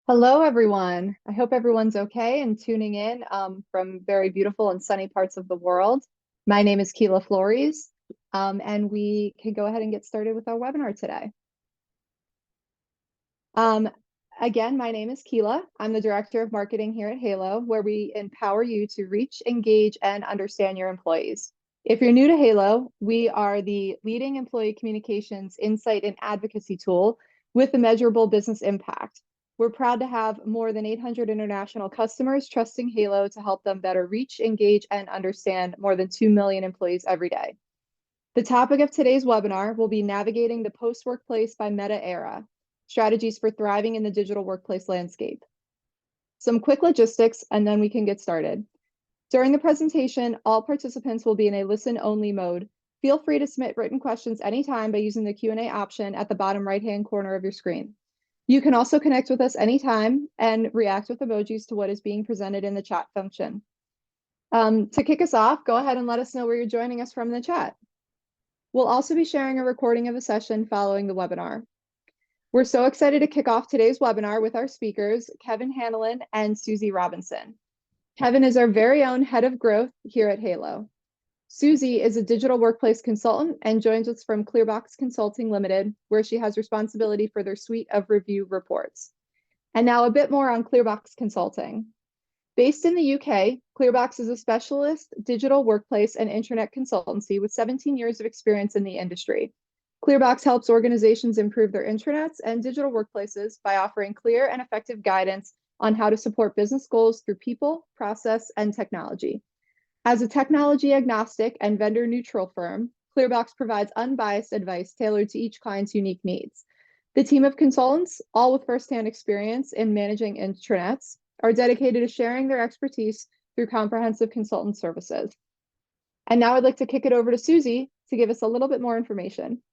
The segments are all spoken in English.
Hello, everyone. I hope everyone's okay and tuning in from very beautiful and sunny parts of the world. My name is Keela Flores, and we can go ahead and get started with our webinar today. Um, Again, my name is Keela. I'm the Director of Marketing here at Haiilo, where we empower you to reach, engage, and understand your employees. If you're new to Haiilo, we are the leading employee communications, insight, and advocacy tool with a measurable business impact. We're proud to have more than 800 international customers trusting Haiilo to help them better reach, engage, and understand more than 2 million employees every day. The topic of today's webinar will be navigating the post-workplace by Meta era, strategies for thriving in the digital workplace landscape. Some quick logistics, and then we can get started. During the presentation, all participants will be in a listen-only mode. Feel free to submit written questions anytime by using the Q&A option at the bottom right-hand corner of your screen. You can also connect with us anytime and react with emojis to what is being presented in the chat function. To kick us off, go ahead and let us know where you're joining us from in the chat. We'll also be sharing a recording of the session following the webinar. We're so excited to kick off today's webinar with our speakers, Kevin Hanlon and Susie Robinson. Kevin is our very own head of growth here at Haiilo. Susie is a digital workplace consultant and joins us from Clearbox Consulting Limited, where she has responsibility for their suite of review reports. And now a bit more on Clearbox Consulting. Based in the UK, Clearbox is a specialist digital workplace and internet consultancy with 17 years of experience in the industry. Clearbox helps organizations improve their intranets and digital workplaces by offering clear and effective guidance on how to support business goals through people, process, and technology. As a technology agnostic and vendor neutral firm, Clearbox provides unbiased advice tailored to each client's unique needs. The team of consultants, all with firsthand experience in managing intranets, are dedicated to sharing their expertise through comprehensive consultant services. And now I'd like to kick it over to Susie to give us a little bit more information.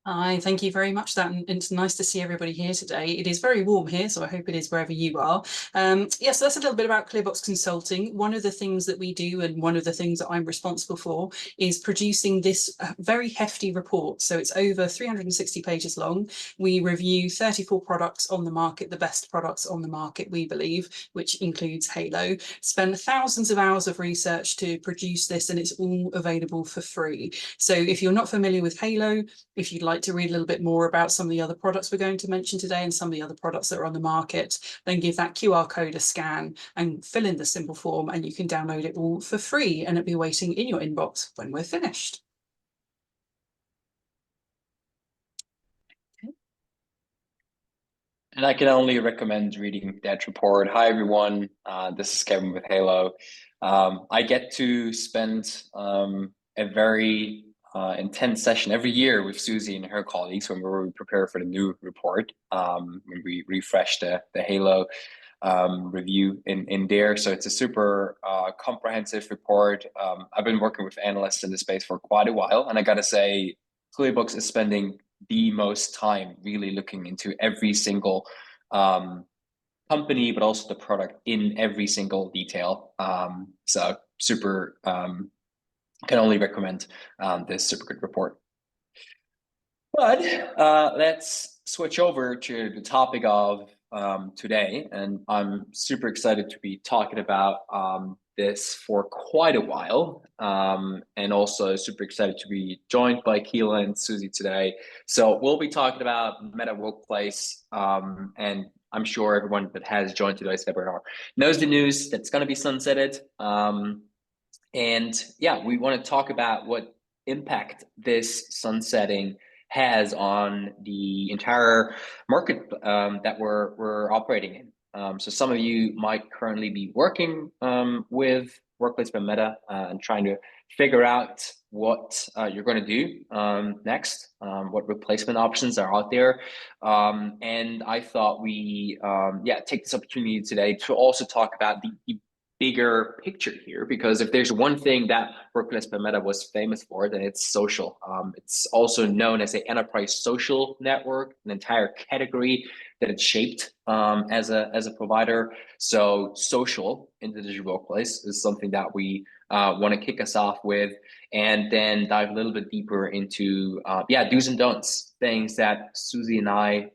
Hi, thank you very much, and it's nice to see everybody here today. It is very warm here, so I hope it is wherever you are. So that's a little bit about Clearbox Consulting. One of the things that we do, and one of the things that I'm responsible for, is producing this very hefty report. So it's over 360 pages long. We review 34 products on the market, the best products on the market, we believe, which includes Haiilo. Spend thousands of hours of research to produce this, and it's all available for free. So if you're not familiar with Haiilo, if you'd like to read a little bit more about some of the other products we're going to mention today and some of the other products that are on the market, then give that QR code a scan and fill in the simple form, and you can download it all for free, and it'll be waiting in your inbox when we're finished. And I can only recommend reading that report. Hi, everyone. This is Kevin with Haiilo. I get to spend a very intense session every year with Susie and her colleagues when we prepare for the new report, when we refresh the Haiilo review in there. So it's a super comprehensive report. I've been working with analysts in the space for quite a while, and I gotta say, Clearbooks is spending the most time really looking into every single company, but also the product in every single detail. So super, can only recommend this super good report. But let's switch over to the topic of today, and I'm super excited to be talking about this for quite a while, and also super excited to be joined by Keela and Susie today. So we'll be talking about Meta Workplace, and I'm sure everyone that has joined today's webinar knows the news that's going to be sunsetted. And yeah, we want to talk about what impact this sunsetting has on the entire market that we're operating in. So some of you might currently be working with Workplace by Meta and trying to figure out what you're going to do next, what replacement options are out there. And I thought we take this opportunity today to also talk about the bigger picture here, because if there's one thing that Workplace by Meta was famous for, then it's social. It's also known as an enterprise social network, an entire category that it's shaped as a provider. So social in the digital workplace is something that we want to kick us off with, and then dive a little bit deeper into do's and don'ts, things that Susie and I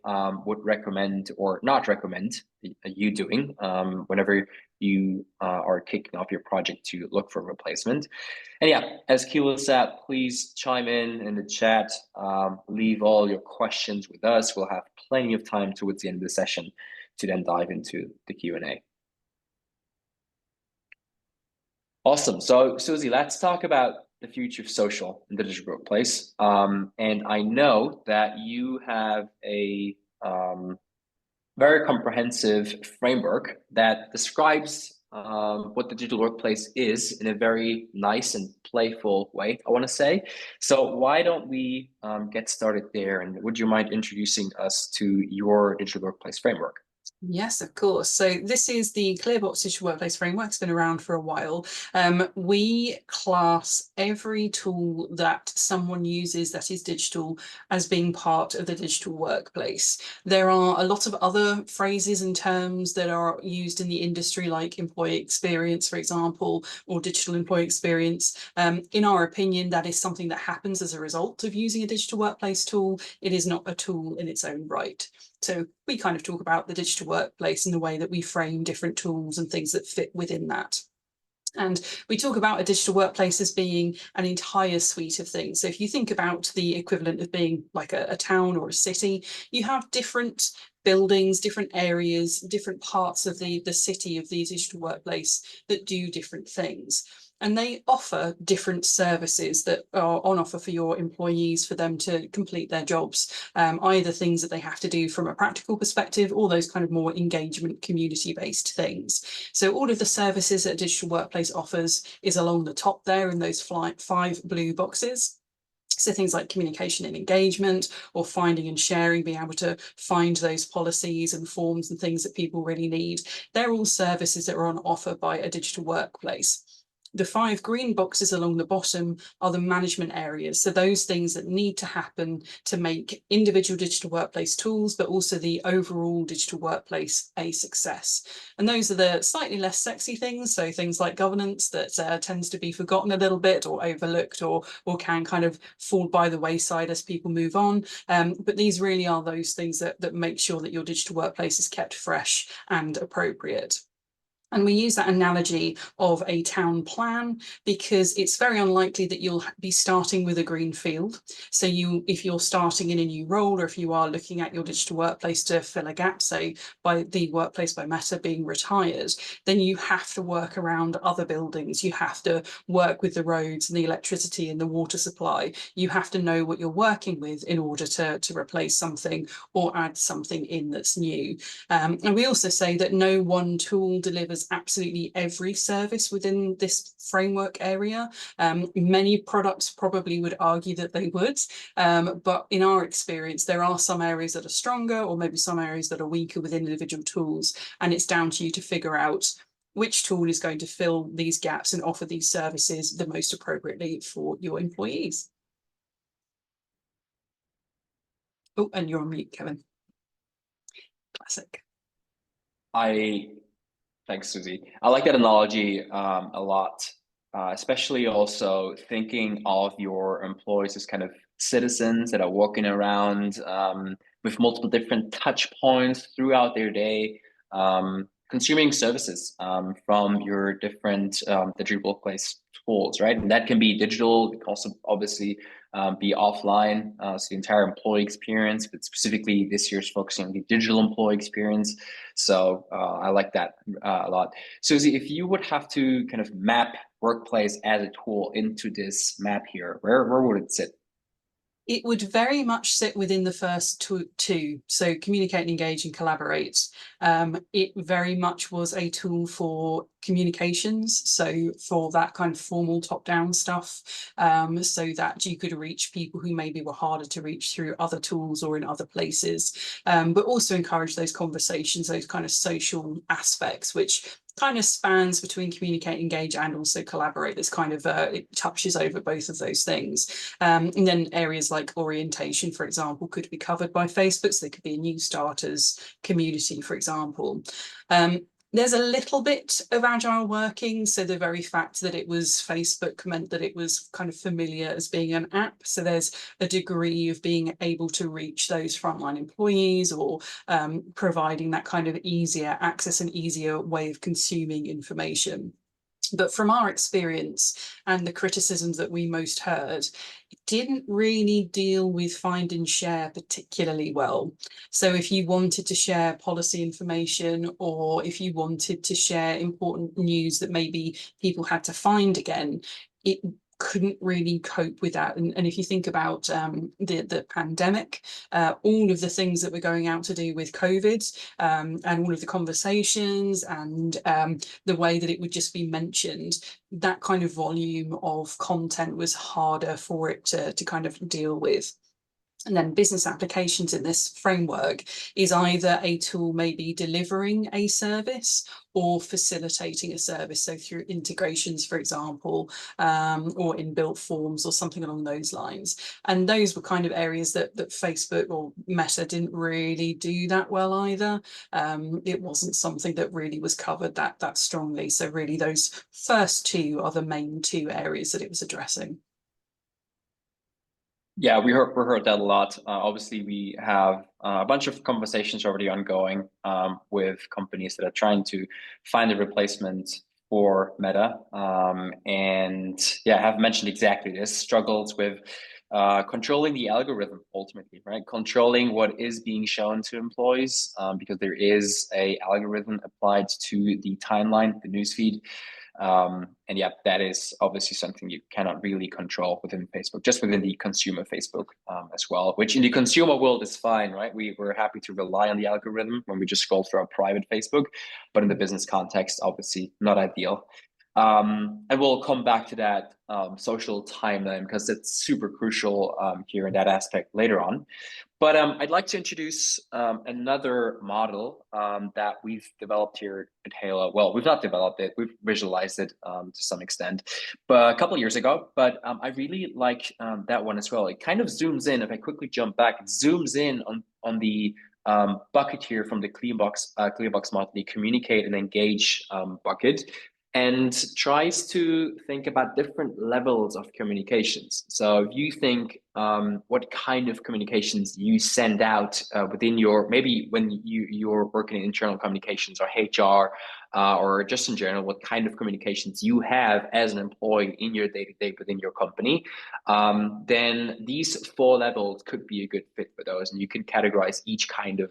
would recommend or not recommend you doing whenever you are kicking off your project to look for a replacement. And yeah, as Keela said, please chime in the chat, leave all your questions with us. We'll have plenty of time towards the end of the session to then dive into the Q&A. Awesome. So Susie, let's talk about the future of social in the digital workplace. And I know that you have a very comprehensive framework that describes what the digital workplace is in a very nice and playful way, I want to say. So why don't we get started there? And would you mind introducing us to your digital workplace framework? Yes, of course. So this is the ClearBox Digital Workplace Framework. It's been around for a while. We class every tool that someone uses that is digital as being part of the digital workplace. There are a lot of other phrases and terms that are used in the industry, like employee experience, for example, or digital employee experience. In our opinion, that is something that happens as a result of using a digital workplace tool. It is not a tool in its own right. So we kind of talk about the digital workplace in the way that we frame different tools and things that fit within that. And we talk about a digital workplace as being an entire suite of things. So if you think about the equivalent of being like a town or a city, you have different buildings, different areas, different parts of the city of the digital workplace that do different things. And they offer different services that are on offer for your employees for them to complete their jobs, either things that they have to do from a practical perspective or those kind of more engagement community-based things. So all of the services that a digital workplace offers is along the top there in those 5 blue boxes. So things like communication and engagement, or finding and sharing, being able to find those policies and forms and things that people really need. They're all services that are on offer by a digital workplace. The 5 green boxes along the bottom are the management areas. So those things that need to happen to make individual digital workplace tools, but also the overall digital workplace a success. And those are the slightly less sexy things. So things like governance that tends to be forgotten a little bit or overlooked or can kind of fall by the wayside as people move on. But these really are those things that make sure that your digital workplace is kept fresh and appropriate. And we use that analogy of a town plan because it's very unlikely that you'll be starting with a green field. So if you're starting in a new role, or if you are looking at your digital workplace to fill a gap, say by the Workplace by Meta being retired, then you have to work around other buildings. You have to work with the roads and the electricity and the water supply. You have to know what you're working with in order to replace something or add something in that's new. And we also say that no one tool delivers absolutely every service within this framework area. Many products probably would argue that they would, but in our experience, there are some areas that are stronger or maybe some areas that are weaker within individual tools, and it's down to you to figure out which tool is going to fill these gaps and offer these services the most appropriately for your employees. Oh, and you're on mute, Kevin. Classic. Thanks, Susie. I like that analogy a lot, especially also thinking of your employees as kind of citizens that are walking around with multiple different touch points throughout their day, consuming services from your different digital workplace tools, right? And that can be digital, it can also obviously be offline, so the entire employee experience, but specifically this year's focusing on the digital employee experience. So I like that a lot. Susie, if you would have to kind of map workplace as a tool into this map here, where would it sit? It would very much sit within the first two. So communicate, engage, and collaborate. It very much was a tool for communications. So for that kind of formal top-down stuff, so that you could reach people who maybe were harder to reach through other tools or in other places, but also encourage those conversations, those kind of social aspects, which kind of spans between communicate, engage, and also collaborate. This kind of it touches over both of those things. And then areas like orientation, for example, could be covered by Facebook. So there could be a new starters community, for example. There's a little bit of agile working. So the very fact that it was Facebook meant that it was kind of familiar as being an app. So there's a degree of being able to reach those frontline employees, or providing that kind of easier access and easier way of consuming information. But from our experience and the criticisms that we most heard, it didn't really deal with find and share particularly well. So if you wanted to share policy information, or if you wanted to share important news that maybe people had to find again, it couldn't really cope with that. And if you think about the pandemic, all of the things that were going out to do with COVID, and all of the conversations and the way that it would just be mentioned, that kind of volume of content was harder for it to kind of deal with. And then business applications in this framework is either a tool maybe delivering a service or facilitating a service. So through integrations, for example, or inbuilt forms or something along those lines. And those were kind of areas that Facebook or Meta didn't really do that well either. It wasn't something that really was covered that strongly. So really those first two are the main two areas that it was addressing. Yeah, we heard that a lot. Obviously, we have a bunch of conversations already ongoing with companies that are trying to find a replacement for Meta. And yeah, I have mentioned exactly this, struggles with controlling the algorithm ultimately, right? Controlling what is being shown to employees, because there is a algorithm applied to the timeline, the newsfeed. And yeah, that is obviously something you cannot really control within Facebook, just within the consumer Facebook as well, which in the consumer world is fine, right? We're happy to rely on the algorithm when we just scroll through our private Facebook, but in the business context, obviously not ideal. And we'll come back to that social timeline because it's super crucial here in that aspect later on. But I'd like to introduce another model that we've developed here at Haiilo. Well, we've not developed it, we've visualized it to some extent, but a couple of years ago. But I really like that one as well. It kind of zooms in, if I quickly jump back, it zooms in on the bucket here from the Clearbox model, the communicate and engage bucket, and tries to think about different levels of communications. So if you think what kind of communications you send out within your, maybe when you're working in internal communications or HR or just in general, what kind of communications you have as an employee in your day-to-day within your company, then these 4 levels could be a good fit for those. And you can categorize each kind of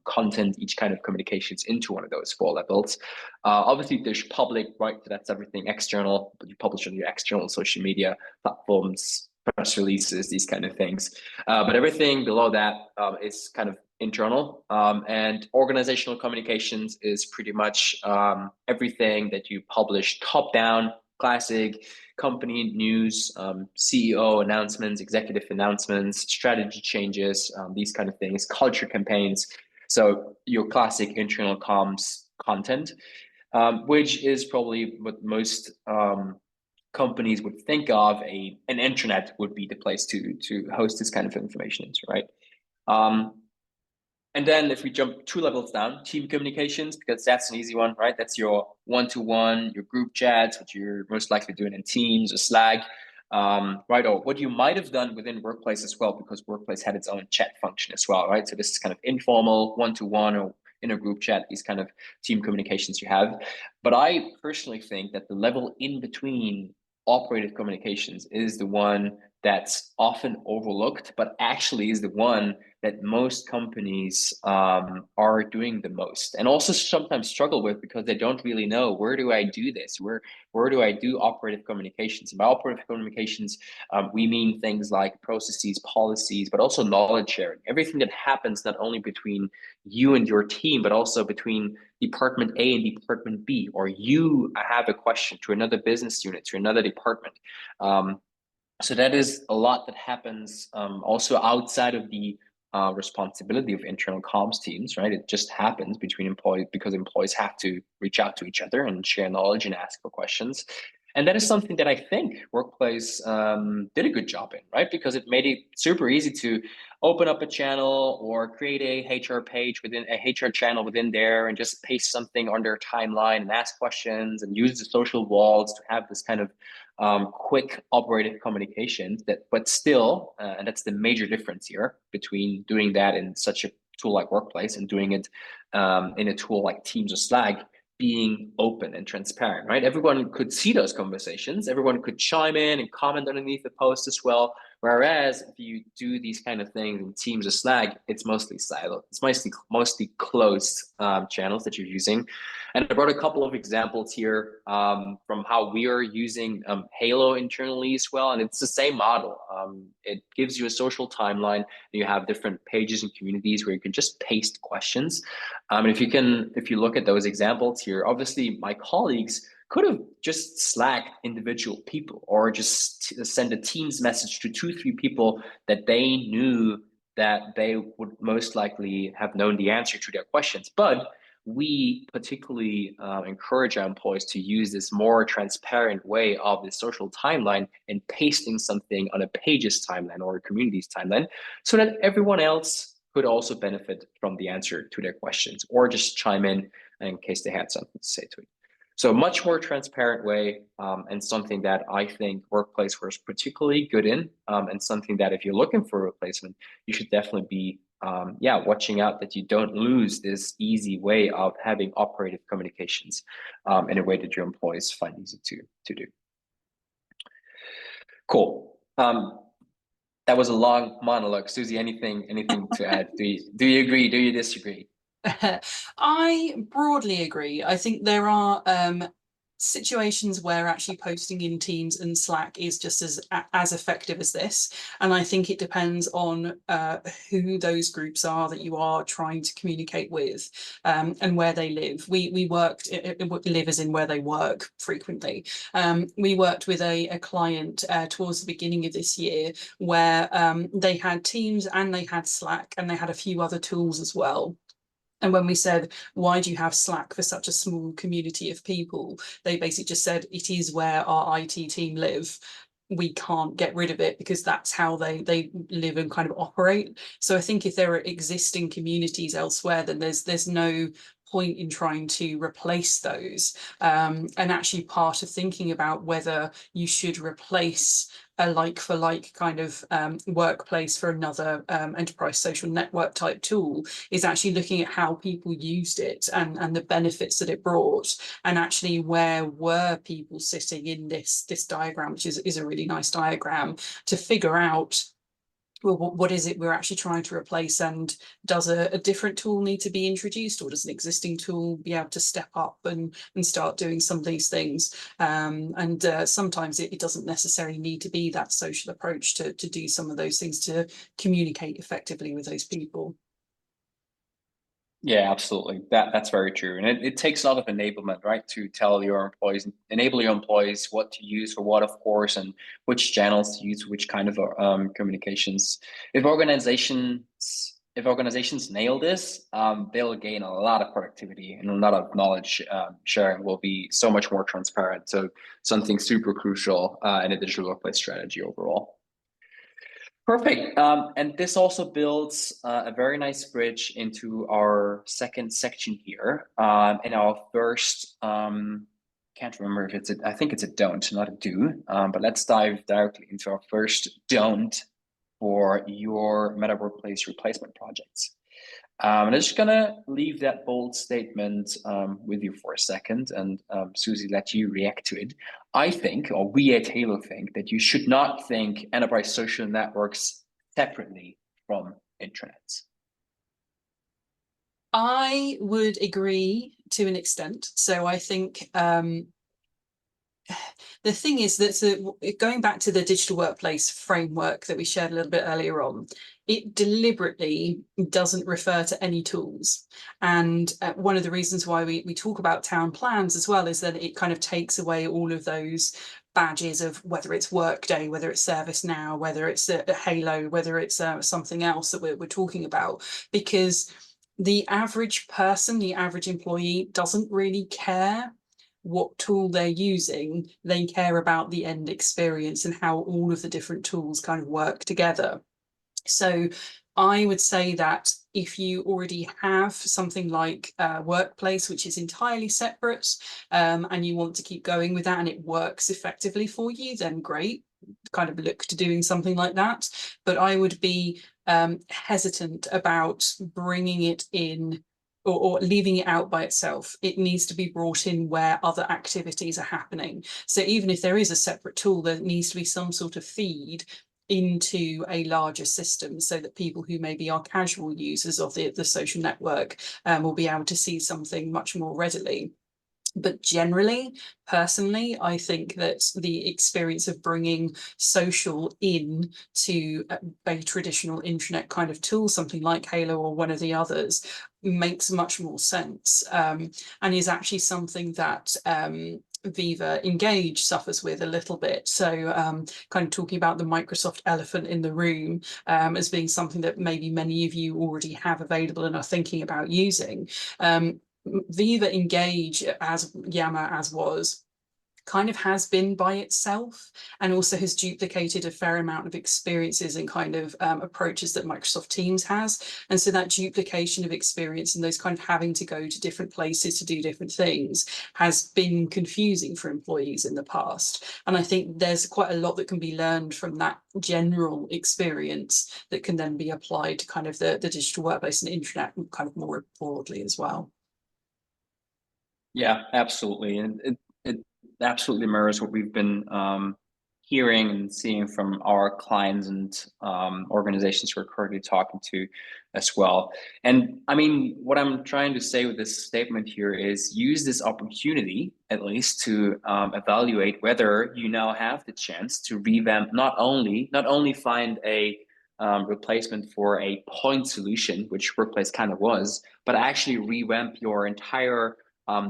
content, each kind of communications into one of those 4 levels. Obviously, there's public, right? So that's everything external, but you publish on your external social media platforms, press releases, these kind of things. But everything below that is kind of internal. And organizational communications is pretty much everything that you publish top down, classic company news, CEO announcements, executive announcements, strategy changes, these kind of things, culture campaigns. So your classic internal comms content, which is probably what most companies would think of. An intranet would be the place to host this kind of information into, right? And then if we jump 2 levels down, team communications, because that's an easy one, right? That's your one-to-one, your group chats, which you're most likely doing in Teams or Slack, right? Or what you might have done within Workplace as well, because Workplace had its own chat function as well, right? So this is kind of informal, one-to-one, or in a group chat, these kind of team communications you have. But I personally think that the level in between operative communications is the one that's often overlooked, but actually is the one that most companies are doing the most, and also sometimes struggle with because they don't really know, where do I do this? Where do I do operative communications? And by operative communications, we mean things like processes, policies, but also knowledge sharing. Everything that happens not only between you and your team, but also between department A and department B, or you have a question to another business unit, to another department. So that is a lot that happens also outside of the responsibility of internal comms teams, right? It just happens between employees because employees have to reach out to each other and share knowledge and ask for questions. And that is something that I think Workplace did a good job in, right? Because it made it super easy to open up a channel or create a HR page within a HR channel within there and just paste something on their timeline and ask questions and use the social walls to have this kind of quick operative communication but still, and that's the major difference here between doing that in such a tool like Workplace and doing it in a tool like Teams or Slack, being open and transparent, right? Everyone could see those conversations. Everyone could chime in and comment underneath the post as well. Whereas if you do these kind of things in Teams or Slack, it's mostly siloed. It's mostly closed channels that you're using. And I brought a couple of examples here from how we are using Haiilo internally as well. And it's the same model. It gives you a social timeline. And you have different pages and communities where you can just paste questions. And if you look at those examples here, obviously my colleagues could have just Slacked individual people or just send a Teams message to 2-3 people that they knew that they would most likely have known the answer to their questions. But we particularly encourage our employees to use this more transparent way of the social timeline and pasting something on a page's timeline or a community's timeline so that everyone else could also benefit from the answer to their questions or just chime in case they had something to say to it. So much more transparent way and something that I think Workplace was particularly good in and something that if you're looking for a replacement, you should definitely be watching out that you don't lose this easy way of having operative communications in a way that your employees find easy to do. Cool. That was a long monologue. Susie, anything to add? Do you agree? Do you disagree? I broadly agree. I think there are situations where actually posting in Teams and Slack is just as effective as this, and I think it depends on who those groups are that you are trying to communicate with and where they live. We worked live as in where they work frequently. We worked with a client towards the beginning of this year where they had Teams and they had Slack and they had a few other tools as well. And when we said, why do you have Slack for such a small community of people? They basically just said, it is where our IT team live. We can't get rid of it because that's how they live and kind of operate. So I think if there are existing communities elsewhere, then there's no point in trying to replace those. And actually part of thinking about whether you should replace a like for like kind of workplace for another enterprise social network type tool is actually looking at how people used it and the benefits that it brought, and actually where were people sitting in this diagram, which is a really nice diagram, to figure out, well, what is it we're actually trying to replace, and does a different tool need to be introduced, or does an existing tool be able to step up and start doing some of these things? Sometimes it doesn't necessarily need to be that social approach to do some of those things to communicate effectively with those people. Yeah, absolutely. That's very true. And it takes a lot of enablement, right? To tell your employees, enable your employees what to use for what, of course, and which channels to use, which kind of communications. If organizations nail this, they'll gain a lot of productivity and a lot of knowledge sharing will be so much more transparent. So something super crucial in a digital workplace strategy overall. Perfect. And this also builds a very nice bridge into our second section here. In our first, can't remember if I think it's a don't, not a do, but let's dive directly into our first don't for your Meta Workplace replacement projects. I'm just gonna leave that bold statement with you for a second, and Susie, let you react to it. I think, or we at Haiilo think, that you should not think enterprise social networks separately from intranets. I would agree to an extent. So I think the thing is that going back to the digital workplace framework that we shared a little bit earlier on, it deliberately doesn't refer to any tools. And one of the reasons why we talk about town plans as well is that it kind of takes away all of those badges of whether it's Workday, whether it's ServiceNow, whether it's a Haiilo, whether it's something else that we're talking about, because the average person, the average employee doesn't really care what tool they're using. They care about the end experience and how all of the different tools kind of work together. So I would say that if you already have something like Workplace, which is entirely separate, and you want to keep going with that and it works effectively for you, then great, kind of look to doing something like that. But I would be hesitant about bringing it in or leaving it out by itself. It needs to be brought in where other activities are happening. So even if there is a separate tool, there needs to be some sort of feed into a larger system so that people who maybe are casual users of the social network will be able to see something much more readily. But generally, personally, I think that the experience of bringing social in to a traditional intranet kind of tool, something like Haiilo or one of the others, makes much more sense, and is actually something that Viva Engage suffers with a little bit. So kind of talking about the Microsoft elephant in the room as being something that maybe many of you already have available and are thinking about using. Viva Engage, as Yammer as was, kind of has been by itself, and also has duplicated a fair amount of experiences and kind of approaches that Microsoft Teams has. And so that duplication of experience and those kind of having to go to different places to do different things has been confusing for employees in the past. And I think there's quite a lot that can be learned from that general experience that can then be applied to kind of the digital workplace and intranet kind of more broadly as well. Yeah, absolutely. And it absolutely mirrors what we've been hearing and seeing from our clients and organizations we're currently talking to as well. And I mean, what I'm trying to say with this statement here is use this opportunity at least to evaluate whether you now have the chance to revamp, not only find a replacement for a point solution, which Workplace kind of was, but actually revamp your entire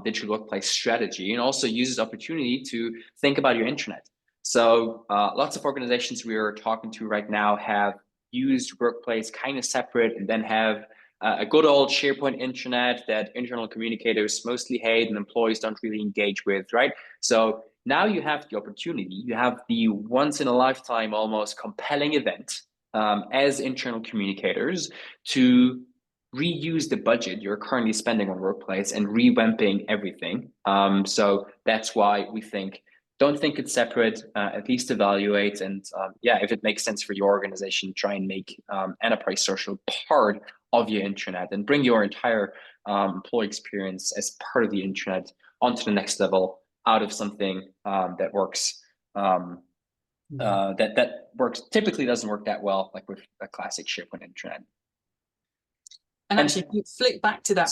digital workplace strategy, and also use this opportunity to think about your intranet. So lots of organizations we are talking to right now have used Workplace kind of separate, and then have a good old SharePoint intranet that internal communicators mostly hate and employees don't really engage with, right? So now you have the opportunity, you have the once in a lifetime almost compelling event as internal communicators to reuse the budget you're currently spending on Workplace and revamping everything. So that's why we think, don't think it's separate, at least evaluate. And yeah, if it makes sense for your organization, try and make enterprise social part of your intranet and bring your entire employee experience as part of the intranet onto the next level, out of something that works that works, typically doesn't work that well, like with a classic SharePoint intranet. And actually, if you flick back to that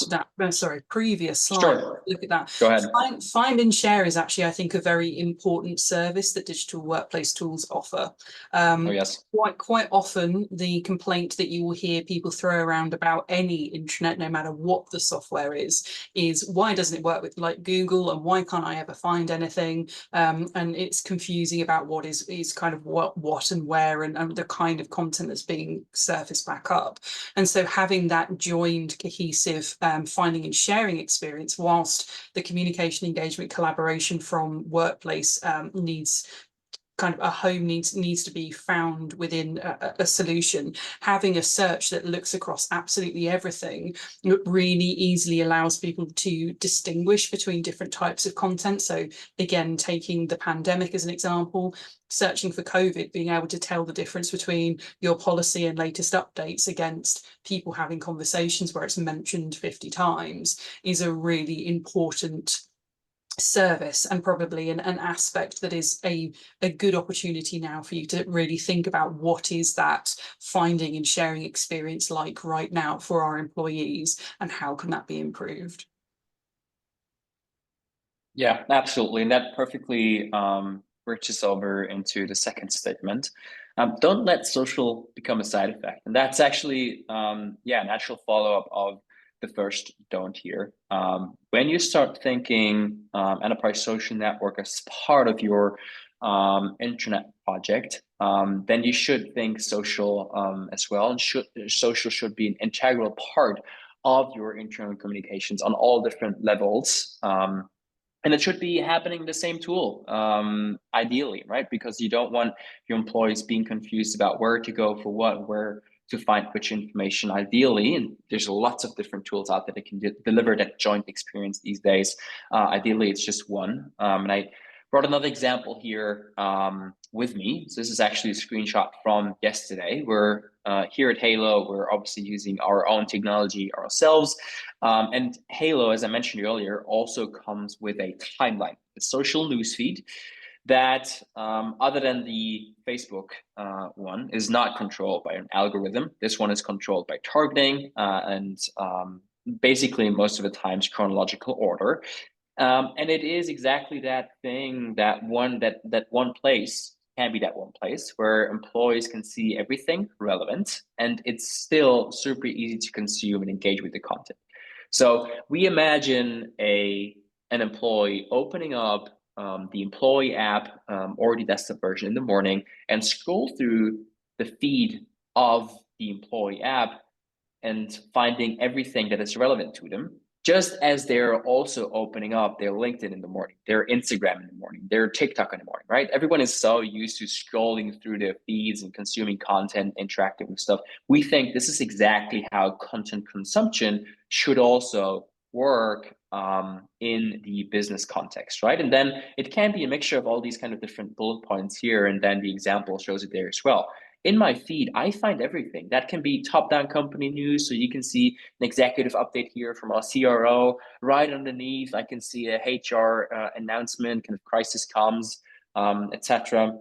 previous slide, sure. look at that. Go ahead. Find and share is actually, I think, a very important service that digital workplace tools offer. Oh, yes. Quite often, the complaint that you will hear people throw around about any intranet, no matter what the software is why doesn't it work with like Google, and why can't I ever find anything? And it's confusing about what is kind of what and where, and the kind of content that's being surfaced back up. And so having that joined, cohesive finding and sharing experience, whilst the communication, engagement, collaboration from Workplace needs kind of a home needs to be found within a solution. Having a search that looks across absolutely everything really easily allows people to distinguish between different types of content. So again, taking the pandemic as an example, searching for COVID, being able to tell the difference between your policy and latest updates against people having conversations where it's mentioned 50 times is a really important service, and probably an aspect that is a good opportunity now for you to really think about what is that finding and sharing experience like right now for our employees, and how can that be improved. Yeah, absolutely. And that perfectly bridges over into the second statement. Don't let social become a side effect. And that's actually, a natural follow-up of the first don't here. When you start thinking enterprise social network as part of your internet project, then you should think social as well. And social should be an integral part of your internal communications on all different levels. And it should be happening in the same tool, ideally, right? Because you don't want your employees being confused about where to go for what, where to find which information ideally. And there's lots of different tools out there that can deliver that joint experience these days. Ideally, it's just one. And I brought another example here with me. So this is actually a screenshot from yesterday. We're here at Haiilo, we're obviously using our own technology ourselves. And Haiilo, as I mentioned earlier, also comes with a timeline, a social newsfeed that, other than the Facebook one, is not controlled by an algorithm. This one is controlled by targeting and basically most of the times chronological order. And it is exactly that thing, that one place can be that one place where employees can see everything relevant, and it's still super easy to consume and engage with the content. So we imagine an employee opening up the employee app or the desktop version in the morning and scroll through the feed of the employee app and finding everything that is relevant to them, just as they're also opening up their LinkedIn in the morning, their Instagram in the morning, their TikTok in the morning, right? Everyone is so used to scrolling through their feeds and consuming content, interacting with stuff. We think this is exactly how content consumption should also work in the business context, right? And then it can be a mixture of all these kind of different bullet points here, and then the example shows it there as well. In my feed, I find everything. That can be top-down company news, so you can see an executive update here from our CRO. Right underneath, I can see a HR announcement, kind of crisis comms, etc.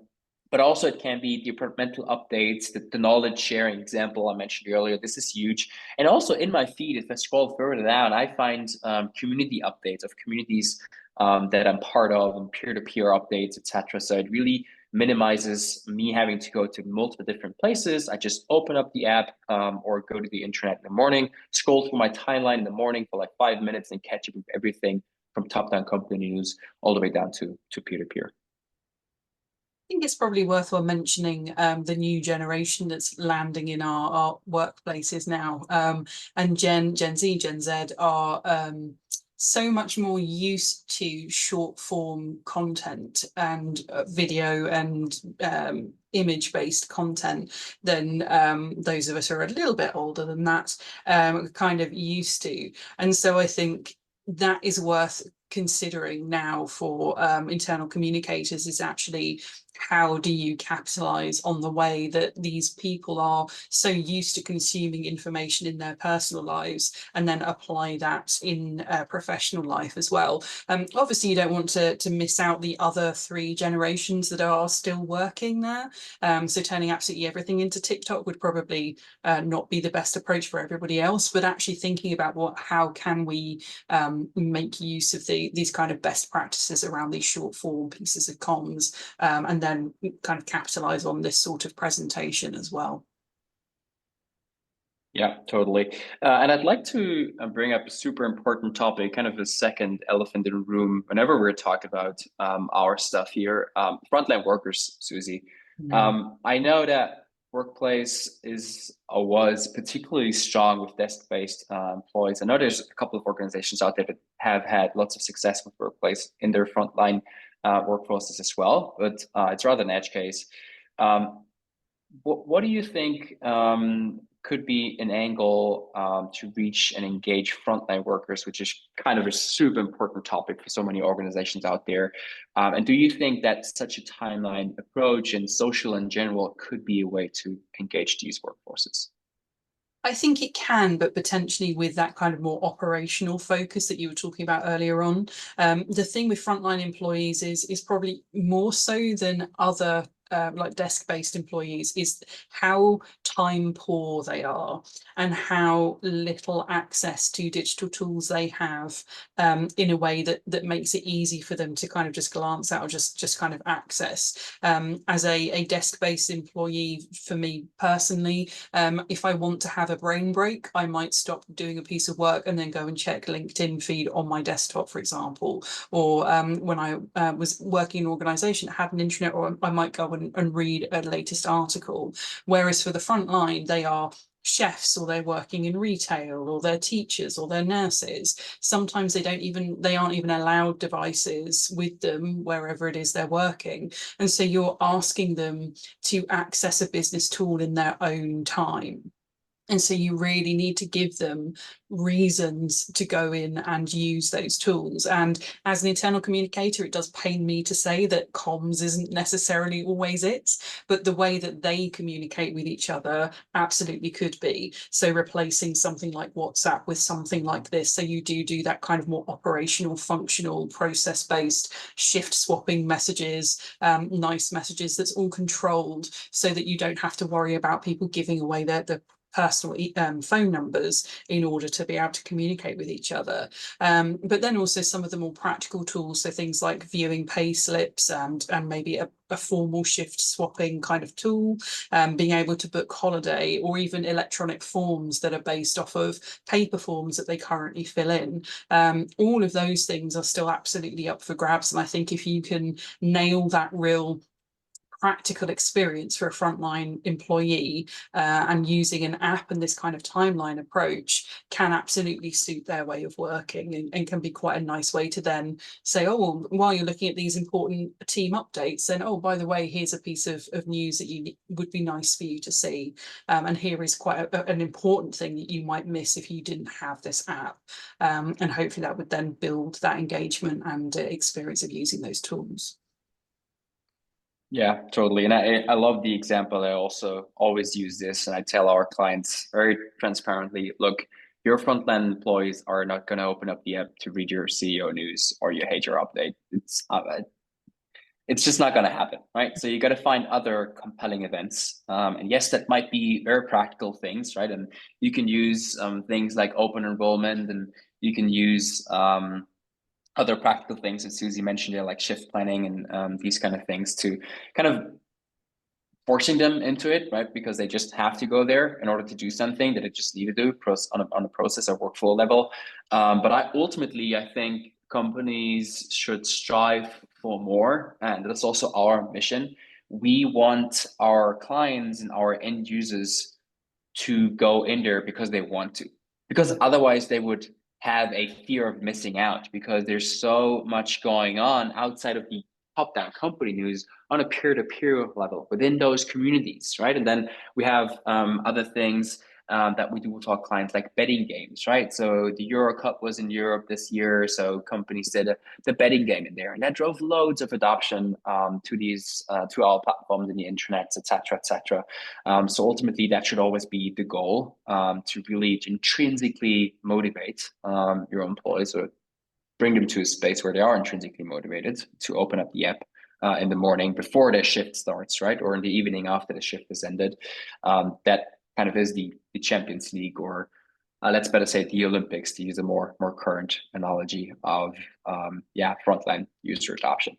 But also it can be departmental updates, the knowledge sharing example I mentioned earlier. This is huge. And also in my feed, if I scroll further down, I find community updates of communities that I'm part of, and peer-to-peer updates, etc. So it really minimizes me having to go to multiple different places. I just open up the app or go to the internet in the morning, scroll through my timeline in the morning for like 5 minutes and catch up with everything from top-down company news all the way down to peer-to-peer. I think it's probably worthwhile mentioning the new generation that's landing in our workplaces now. And Gen Z, Gen Z are so much more used to short form content and video and image-based content than those of us who are a little bit older than that kind of used to. And so I think that is worth considering now for internal communicators, is actually how do you capitalize on the way that these people are so used to consuming information in their personal lives, and then apply that in professional life as well. Obviously you don't want to miss out the other 3 generations that are still working there, so turning absolutely everything into TikTok would probably not be the best approach for everybody else, but actually thinking about how can we make use of these kind of best practices around these short form pieces of comms, and then kind of capitalize on this sort of presentation as well. Yeah, totally. And I'd like to bring up a super important topic, kind of a second elephant in the room whenever we're talking about our stuff here. Frontline workers, Susie. I know that workplace was particularly strong with desk-based employees. I know there's a couple of organizations out there that have had lots of success with workplace in their frontline workforces as well, but it's rather an edge case. What do you think could be an angle to reach and engage frontline workers, which is kind of a super important topic for so many organizations out there? And do you think that such a timeline approach and social in general could be a way to engage these workforces? I think it can, but potentially with that kind of more operational focus that you were talking about earlier on. The thing with frontline employees is probably more so than other like desk-based employees is how time poor they are and how little access to digital tools they have, in a way that makes it easy for them to kind of just glance at or just kind of access. As a desk-based employee, for me personally, if I want to have a brain break, I might stop doing a piece of work and then go and check LinkedIn feed on my desktop, for example. Or when I was working in an organisation that had an intranet, or I might go and read a latest article. Whereas for the front line, they are chefs, or they're working in retail, or they're teachers, or they're nurses. Sometimes they aren't even allowed devices with them wherever it is they're working. And so you're asking them to access a business tool in their own time. And so you really need to give them reasons to go in and use those tools. And as an internal communicator, it does pain me to say that comms isn't necessarily always it, but the way that they communicate with each other absolutely could be. So replacing something like WhatsApp with something like this, so you do that kind of more operational, functional, process-based shift swapping messages, nice messages that's all controlled, so that you don't have to worry about people giving away their personal phone numbers in order to be able to communicate with each other. But then also some of the more practical tools, so things like viewing pay slips and maybe a formal shift swapping kind of tool, being able to book holiday, or even electronic forms that are based off of paper forms that they currently fill in. All of those things are still absolutely up for grabs. And I think if you can nail that real practical experience for a frontline employee, and using an app and this kind of timeline approach can absolutely suit their way of working, and can be quite a nice way to then say, oh, well, while you're looking at these important team updates, then, oh, by the way, here's a piece of news that would be nice for you to see. And here is quite an important thing that you might miss if you didn't have this app. And hopefully that would then build that engagement and experience of using those tools. Yeah, totally. And I love the example. I also always use this, and I tell our clients very transparently, look, your frontline employees are not going to open up the app to read your CEO news or your HR update. It's just not going to happen, right? So you got to find other compelling events. And yes, that might be very practical things, right? And you can use things like open enrollment, and you can use other practical things that Susie mentioned there, like shift planning and these kind of things, to kind of forcing them into it, right? Because they just have to go there in order to do something that they just need to do on a process or workflow level. But I think companies should strive for more, and that's also our mission. We want our clients and our end users to go in there because they want to, because otherwise they would have a fear of missing out, because there's so much going on outside of the top-down company news on a peer-to-peer level within those communities, right? And then we have other things that we do with our clients, like betting games, right? So the Euro Cup was in Europe this year, so companies did the betting game in there, and that drove loads of adoption to these to our platforms and the intranets, etc., etc. So ultimately, that should always be the goal, to really intrinsically motivate your employees, or bring them to a space where they are intrinsically motivated to open up the app in the morning before their shift starts, right? Or in the evening after the shift has ended. That kind of is the Champions League, or let's better say the Olympics, to use a more current analogy of frontline user adoption.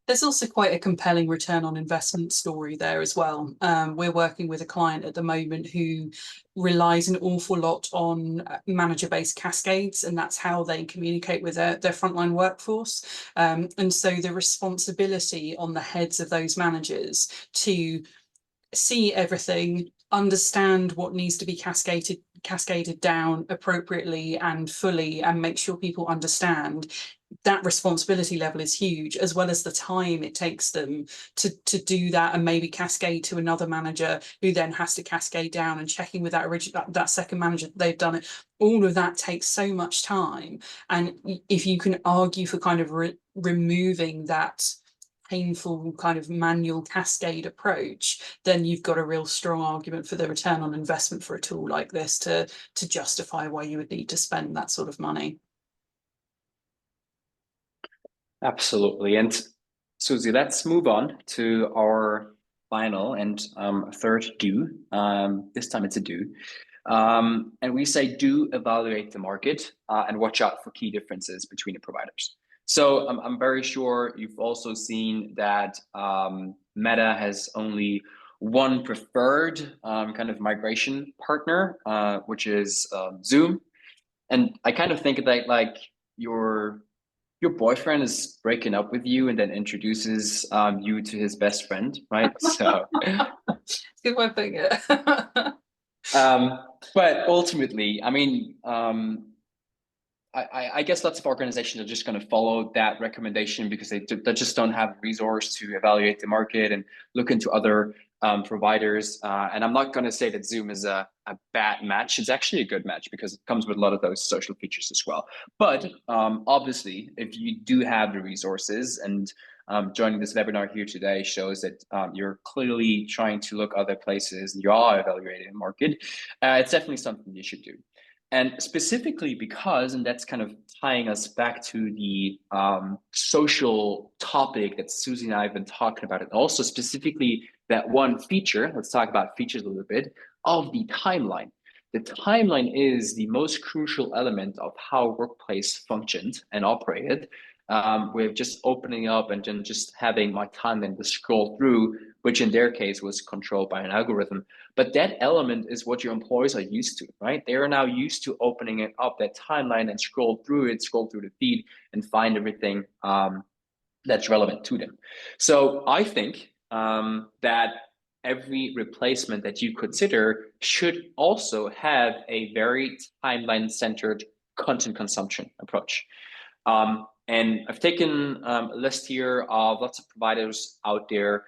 There's also quite a compelling return on investment story there as well. We're working with a client at the moment who relies an awful lot on manager-based cascades, and that's how they communicate with their frontline workforce. And so the responsibility on the heads of those managers to see everything, understand what needs to be cascaded down appropriately and fully, and make sure people understand, that responsibility level is huge, as well as the time it takes them to do that, and maybe cascade to another manager who then has to cascade down, and checking with that second manager that they've done it. All of that takes so much time, and if you can argue for kind of removing that painful kind of manual cascade approach, then you've got a real strong argument for the return on investment for a tool like this to justify why you would need to spend that sort of money. Absolutely. And Susie, let's move on to our final and third do. This time it's a do. And we say do evaluate the market and watch out for key differences between the providers. So I'm very sure you've also seen that Meta has only one preferred kind of migration partner, which is Zoom. And I kind of think that like your boyfriend is breaking up with you and then introduces you to his best friend, right? So Good way of putting it. but ultimately, I mean, I guess lots of organizations are just going to follow that recommendation because they just don't have resource to evaluate the market and look into other providers. And I'm not going to say that Zoom is a bad match. It's actually a good match because it comes with a lot of those social features as well. But obviously, if you do have the resources and joining this webinar here today shows that you're clearly trying to look other places and you are evaluating the market, it's definitely something you should do. And specifically because, and that's kind of tying us back to the social topic that Susie and I have been talking about, and also specifically that one feature, let's talk about features a little bit, of the timeline. The timeline is the most crucial element of how workplace functioned and operated, with just opening up and then just having my timeline to scroll through, which in their case was controlled by an algorithm. But that element is what your employees are used to, right? They are now used to opening it up, that timeline, and scroll through the feed and find everything that's relevant to them. So I think that every replacement that you consider should also have a very timeline-centered content consumption approach. And I've taken a list here of lots of providers out there.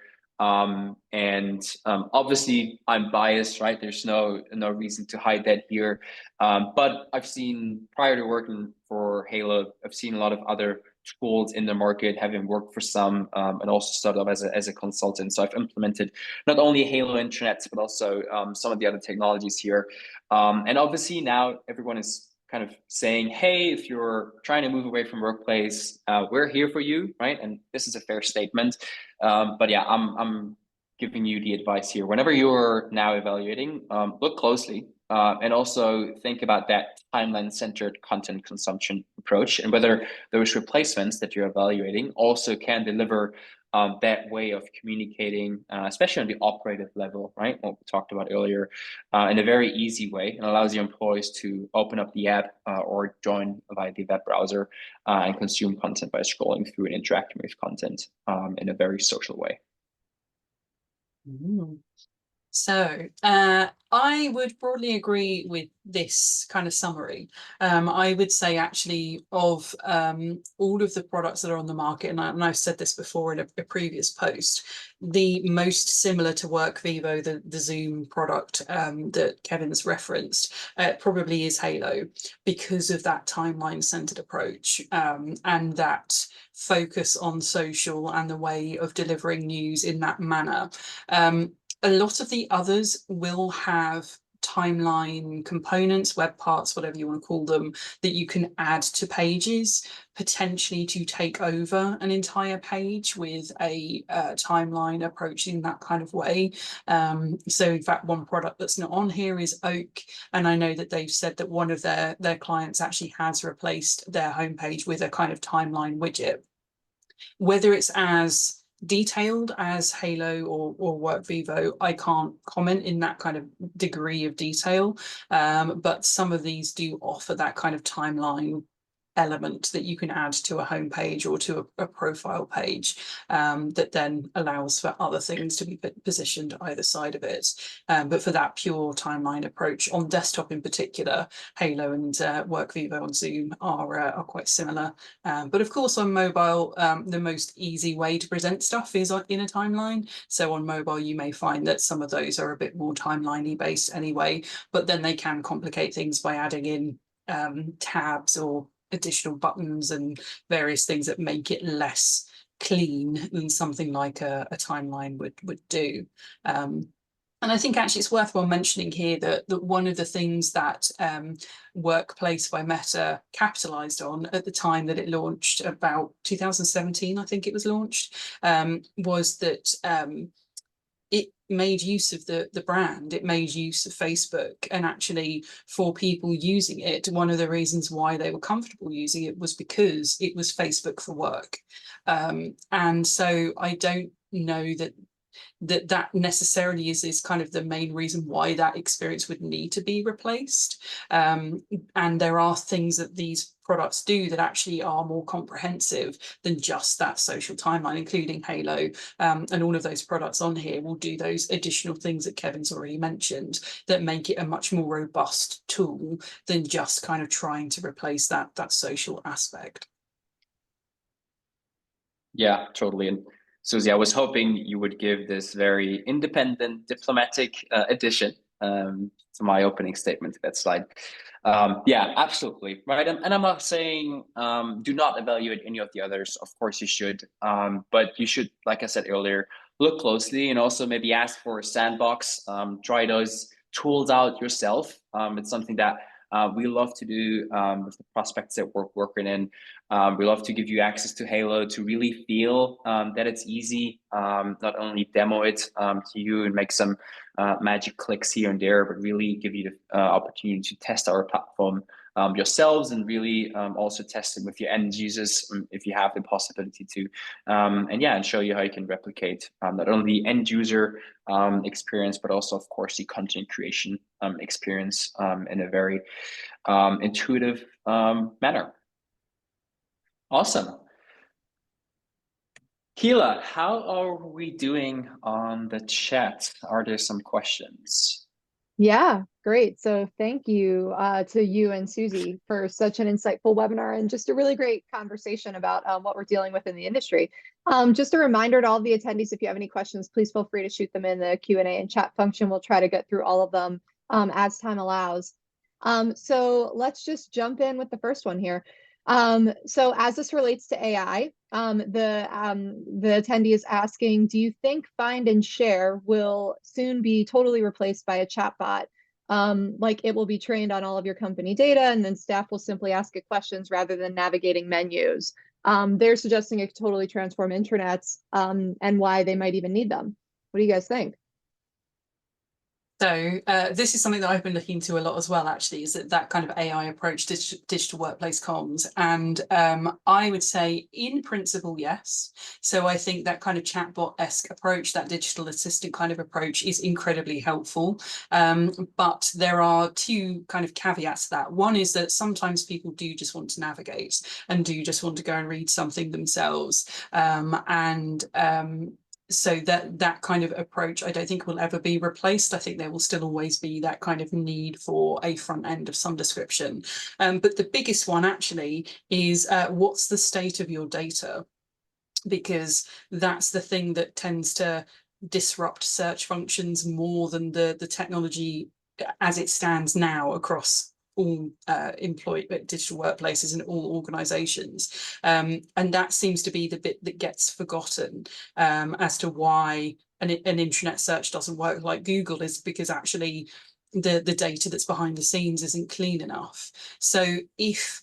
Obviously I'm biased, right? There's no reason to hide that here. But I've seen, prior to working for Haiilo, I've seen a lot of other tools in the market, having worked for some, and also started off as a consultant. So I've implemented not only Haiilo intranets, but also some of the other technologies here. And obviously now everyone is kind of saying, hey, if you're trying to move away from workplace, we're here for you, right? And this is a fair statement. But yeah, I'm giving you the advice here. Whenever you're now evaluating, look closely and also think about that timeline-centered content consumption approach and whether those replacements that you're evaluating also can deliver that way of communicating, especially on the operative level, right? What we talked about earlier, in a very easy way, and allows your employees to open up the app or join via the web browser and consume content by scrolling through and interacting with content in a very social way. So I would broadly agree with this kind of summary. I would say actually of all of the products that are on the market, and I've said this before in a previous post, the most similar to WorkVivo, the Zoom product that Kevin's referenced, probably is Haiilo, because of that timeline-centered approach and that focus on social and the way of delivering news in that manner. A lot of the others will have timeline components, web parts, whatever you want to call them, that you can add to pages, potentially to take over an entire page with a timeline approach in that kind of way. So in fact, one product that's not on here is Oak, and I know that they've said that one of their clients actually has replaced their homepage with a kind of timeline widget. Whether it's as detailed as Haiilo or WorkVivo, I can't comment in that kind of degree of detail, but some of these do offer that kind of timeline element that you can add to a homepage or to a profile page that then allows for other things to be positioned either side of it. But for that pure timeline approach on desktop in particular, Haiilo and WorkVivo on Zoom are quite similar. But of course on mobile, the most easy way to present stuff is in a timeline. So on mobile, you may find that some of those are a bit more timeliney based anyway, but then they can complicate things by adding in tabs or additional buttons and various things that make it less clean than something like a timeline would do. And I think actually it's worthwhile mentioning here that one of the things that Workplace by Meta capitalized on at the time that it launched, about 2017, I think it was launched, was that it made use of the brand, it made use of Facebook, and actually for people using it, one of the reasons why they were comfortable using it was because it was Facebook for work. And so I don't know that necessarily is kind of the main reason why that experience would need to be replaced. And there are things that these products do that actually are more comprehensive than just that social timeline, including Haiilo, and all of those products on here will do those additional things that Kevin's already mentioned that make it a much more robust tool than just kind of trying to replace that social aspect. Yeah, totally. And Susie, I was hoping you would give this very independent, diplomatic addition to my opening statement to that slide. Yeah, absolutely. Right. And I'm not saying do not evaluate any of the others. Of course you should. But you should, like I said earlier, look closely and also maybe ask for a sandbox. Try those tools out yourself. It's something that we love to do with the prospects that we're working in. We love to give you access to Haiilo to really feel that it's easy, not only demo it to you and make some magic clicks here and there, but really give you the opportunity to test our platform yourselves and really also test it with your end users if you have the possibility to. And yeah, and show you how you can replicate not only the end user experience, but also, of course, the content creation experience in a very intuitive manner. Awesome. Keela, how are we doing on the chat? Are there some questions? Yeah, great. So thank you to you and Susie for such an insightful webinar and just a really great conversation about what we're dealing with in the industry. Just a reminder to all the attendees, if you have any questions, please feel free to shoot them in the Q&A and chat function. We'll try to get through all of them as time allows. So let's just jump in with the first one here. So as this relates to AI, the attendee is asking, do you think find and share will soon be totally replaced by a chatbot? Like it will be trained on all of your company data and then staff will simply ask it questions rather than navigating menus. They're suggesting it could totally transform intranets and why they might even need them. What do you guys think? So this is something that I've been looking into a lot as well, actually, is that kind of AI approach to digital workplace comms. And I would say in principle, yes. So I think that kind of chatbot-esque approach, that digital assistant kind of approach is incredibly helpful. But there are two kind of caveats to that. One is that sometimes people do just want to navigate and do just want to go and read something themselves. So that kind of approach, I don't think will ever be replaced. I think there will still always be that kind of need for a front end of some description. But the biggest one actually is what's the state of your data? Because that's the thing that tends to disrupt search functions more than the technology as it stands now across all digital workplaces and all organizations. And that seems to be the bit that gets forgotten as to why an intranet search doesn't work like Google, is because actually the data that's behind the scenes isn't clean enough. So if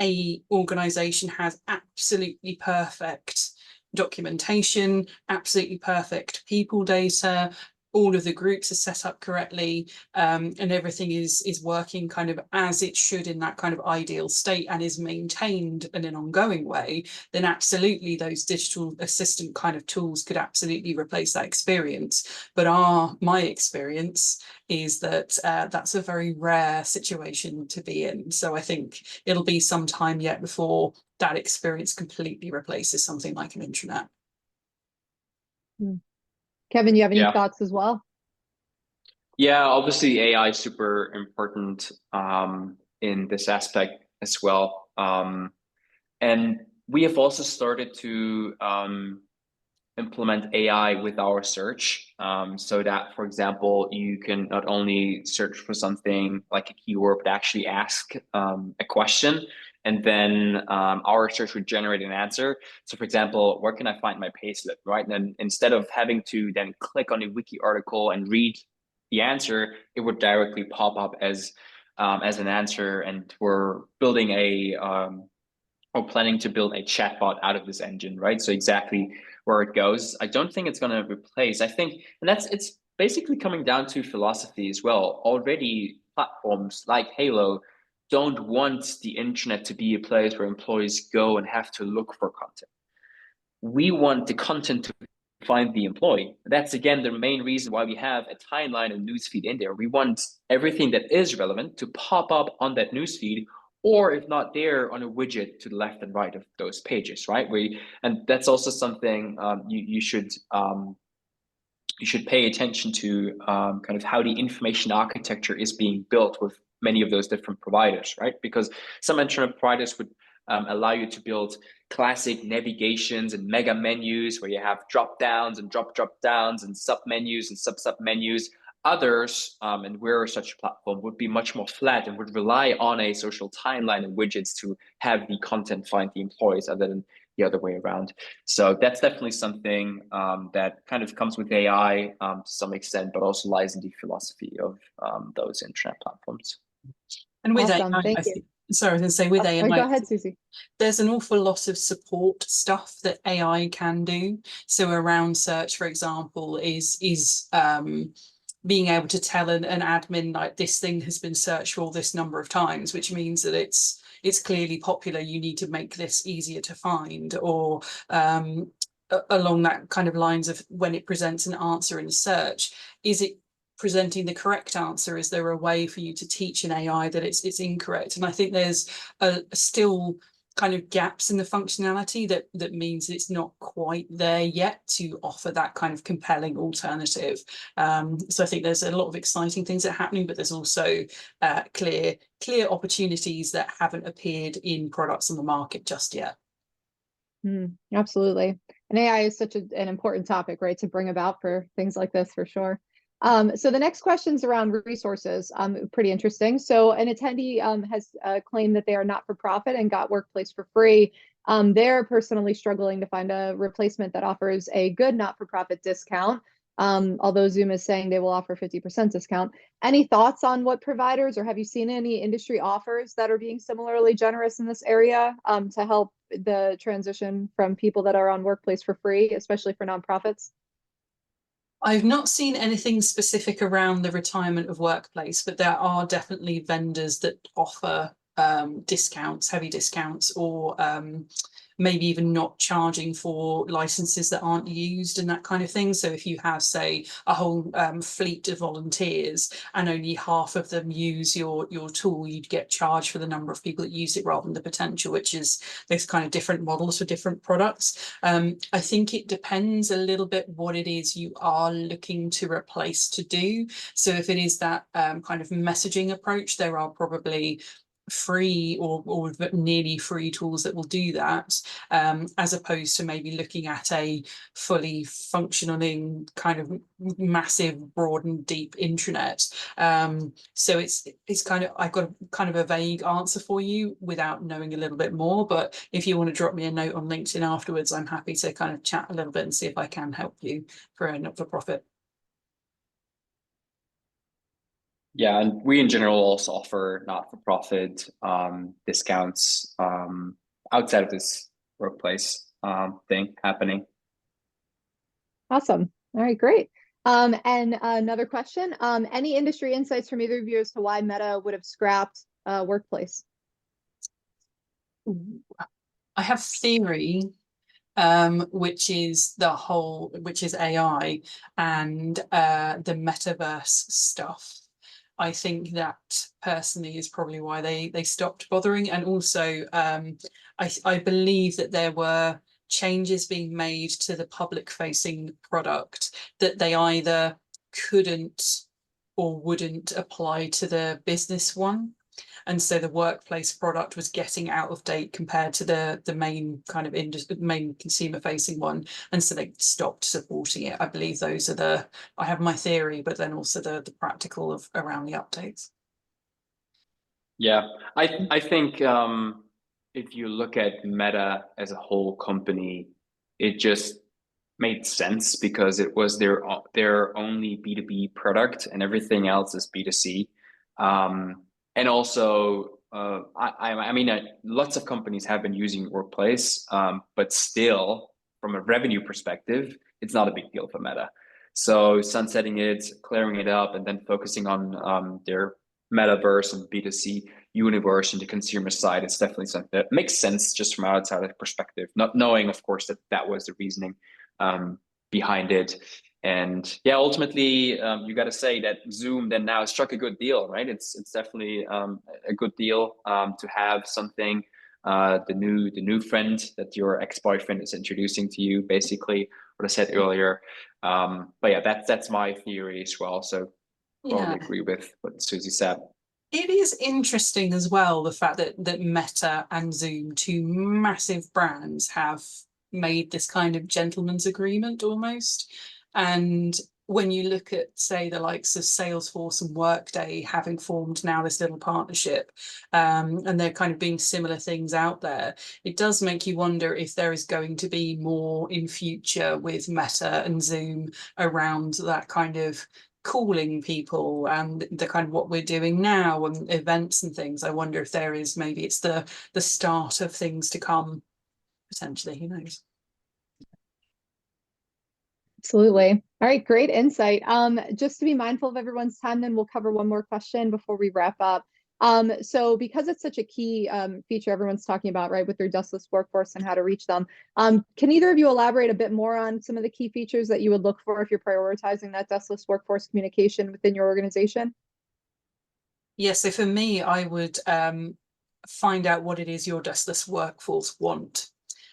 a organization has absolutely perfect documentation, absolutely perfect people data, all of the groups are set up correctly, and everything is working kind of as it should in that kind of ideal state and is maintained in an ongoing way, then absolutely those digital assistant kind of tools could absolutely replace that experience. But my experience is that that's a very rare situation to be in. So I think it'll be some time yet before that experience completely replaces something like an intranet. Kevin, you have any thoughts as well? Yeah, obviously AI is super important in this aspect as well. And we have also started to implement AI with our search so that, for example, you can not only search for something like a keyword, but actually ask a question. And then our search would generate an answer. So for example, where can I find my payslip, right? And then instead of having to then click on a wiki article and read the answer, it would directly pop up as an answer. And we're building or planning to build a chatbot out of this engine, right? So exactly where it goes. I don't think it's going to replace. I think, and it's basically coming down to philosophy as well. Already, platforms like Haiilo don't want the internet to be a place where employees go and have to look for content. We want the content to find the employee. That's again the main reason why we have a timeline and newsfeed in there. We want everything that is relevant to pop up on that newsfeed, or if not there, on a widget to the left and right of those pages, right? And that's also something you should pay attention to, kind of how the information architecture is being built with many of those different providers, right? Because some internet providers would allow you to build classic navigations and mega menus where you have drop downs and drop downs and sub menus and sub menus. Others, and we're such a platform, would be much more flat and would rely on a social timeline and widgets to have the content find the employees, other than the other way around. So that's definitely something that kind of comes with AI to some extent, but also lies in the philosophy of those internet platforms. And with Awesome. AI, Thank I you. think, sorry, I was going to say with AI, Go ahead, Susie. there's an awful lot of support stuff that AI can do. So around search, for example, is being able to tell an admin like this thing has been searched for this number of times, which means that it's clearly popular. You need to make this easier to find, or along that kind of lines of when it presents an answer in a search, is it presenting the correct answer? Is there a way for you to teach an AI that it's incorrect? And I think there's still kind of gaps in the functionality that means it's not quite there yet to offer that kind of compelling alternative. So I think there's a lot of exciting things that are happening, but there's also clear opportunities that haven't appeared in products on the market just yet. Absolutely. And AI is such an important topic, right, to bring about for things like this, for sure. So the next question's around resources. Pretty interesting. So an attendee has claimed that they are not for profit and got Workplace for free. They're personally struggling to find a replacement that offers a good not-for-profit discount. Although Zoom is saying they will offer 50% discount. Any thoughts on what providers, or have you seen any industry offers that are being similarly generous in this area to help the transition from people that are on Workplace for free, especially for nonprofits? I've not seen anything specific around the retirement of Workplace, but there are definitely vendors that offer discounts, heavy discounts, or maybe even not charging for licenses that aren't used and that kind of thing. So if you have, say, a whole fleet of volunteers and only half of them use your tool, you'd get charged for the number of people that use it rather than the potential, which is those kind of different models for different products. I think it depends a little bit what it is you are looking to replace to do. So if it is that kind of messaging approach, there are probably free or nearly free tools that will do that, as opposed to maybe looking at a fully functioning kind of massive, broad and deep intranet. So it's kind of, I've got kind of a vague answer for you without knowing a little bit more, but if you want to drop me a note on LinkedIn afterwards, I'm happy to kind of chat a little bit and see if I can help you for a not-for-profit. Yeah, and we in general also offer not-for-profit discounts outside of this Workplace thing happening. Awesome. All right, great. And another question, any industry insights from either of you as to why Meta would have scrapped Workplace? I have theory, which is AI and the metaverse stuff. I think that personally is probably why they stopped bothering. And also, I believe that there were changes being made to the public facing product that they either couldn't or wouldn't apply to the business one. And so the Workplace product was getting out of date compared to the main kind of main consumer facing one, and so they stopped supporting it. I believe those are I have my theory, but then also the practical of around the updates. Yeah, I think if you look at Meta as a whole company, it just made sense because it was their only B2B product, and everything else is B2C. And also, I mean, lots of companies have been using Workplace, but still, from a revenue perspective, it's not a big deal for Meta. So sunsetting it, clearing it up, and then focusing on their metaverse and B2C universe and the consumer side is definitely something that makes sense just from outside perspective, not knowing, of course, that that was the reasoning behind it. And yeah, ultimately, you got to say that Zoom then now struck a good deal, right? It's definitely a good deal to have something, the new friend that your ex-boyfriend is introducing to you, basically what I said earlier. But yeah, that's my theory as well. So probably agree with what Susie said. It is interesting as well, the fact that Meta and Zoom, two massive brands, have made this kind of gentleman's agreement almost. And when you look at, say, the likes of Salesforce and Workday having formed now this little partnership, and they're kind of being similar things out there, it does make you wonder if there is going to be more in future with Meta and Zoom around that kind of calling people and the kind of what we're doing now and events and things. I wonder if there is, maybe it's the start of things to come, potentially, who knows. Absolutely. All right, great insight. Just to be mindful of everyone's time, then we'll cover one more question before we wrap up. So because it's such a key feature everyone's talking about, right, with their deskless workforce and how to reach them, can either of you elaborate a bit more on some of the key features that you would look for if you're prioritizing that deskless workforce communication within your organization? Yes, so for me, I would find out what it is your deskless workforce want.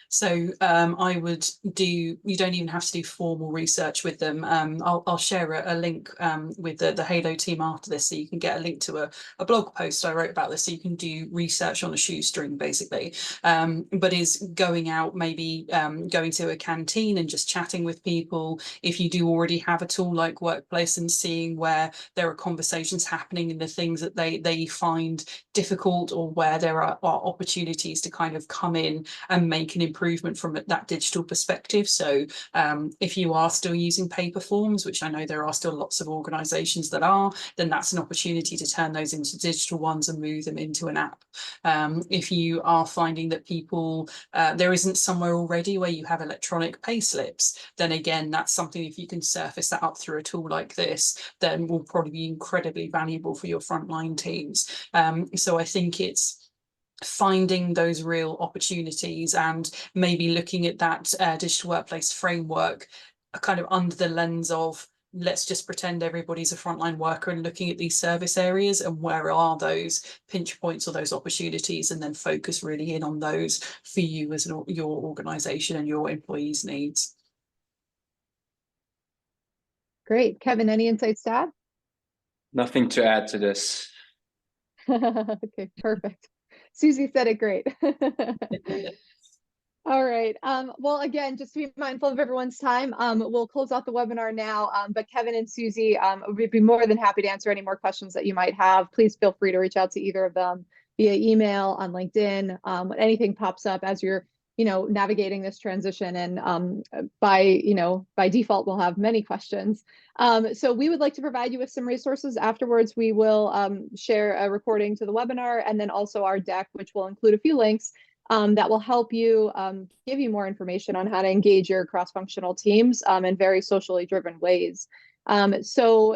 So I would do, you don't even have to do formal research with them. I'll share a link with the Haiilo team after this, so you can get a link to a blog post I wrote about this, so you can do research on a shoestring, basically. But is going out, maybe going to a canteen and just chatting with people. If you do already have a tool like Workplace, and seeing where there are conversations happening and the things that they find difficult, or where there are opportunities to kind of come in and make an improvement from that digital perspective. So if you are still using paper forms, which I know there are still lots of organizations that are, then that's an opportunity to turn those into digital ones and move them into an app. If you are finding that people, there isn't somewhere already where you have electronic pay slips, then again, that's something, if you can surface that up through a tool like this, then will probably be incredibly valuable for your frontline teams. So I think it's finding those real opportunities, and maybe looking at that digital workplace framework kind of under the lens of, let's just pretend everybody's a frontline worker, and looking at these service areas and where are those pinch points or those opportunities, and then focus really in on those for you as your organization and your employees' needs. Great. Kevin, any insights to add? Nothing to add to this. Okay, perfect. Susie said it great. All right. Well, again, just to be mindful of everyone's time, we'll close out the webinar now. But Kevin and Susie would be more than happy to answer any more questions that you might have. Please feel free to reach out to either of them via email, on LinkedIn. When anything pops up as you're, navigating this transition, and by default, we'll have many questions. So we would like to provide you with some resources. Afterwards, we will share a recording to the webinar, and then also our deck, which will include a few links that will help you, give you more information on how to engage your cross-functional teams in very socially driven ways. So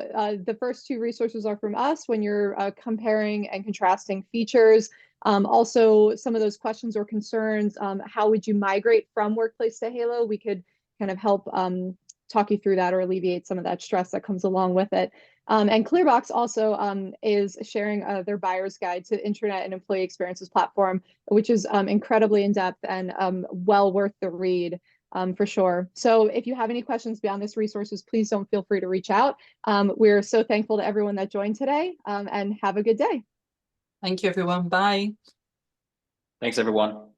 the first two resources are from us when you're comparing and contrasting features. Also, some of those questions or concerns, how would you migrate from Workplace to Haiilo? We could kind of help talk you through that, or alleviate some of that stress that comes along with it. And Clearbox also is sharing their buyer's guide to Internet and Employee Experiences platform, which is incredibly in-depth and well worth the read. For sure. So if you have any questions beyond this resources, please don't feel free to reach out. We're so thankful to everyone that joined today, and have a good day. Thank you, everyone. Bye. Thanks, everyone.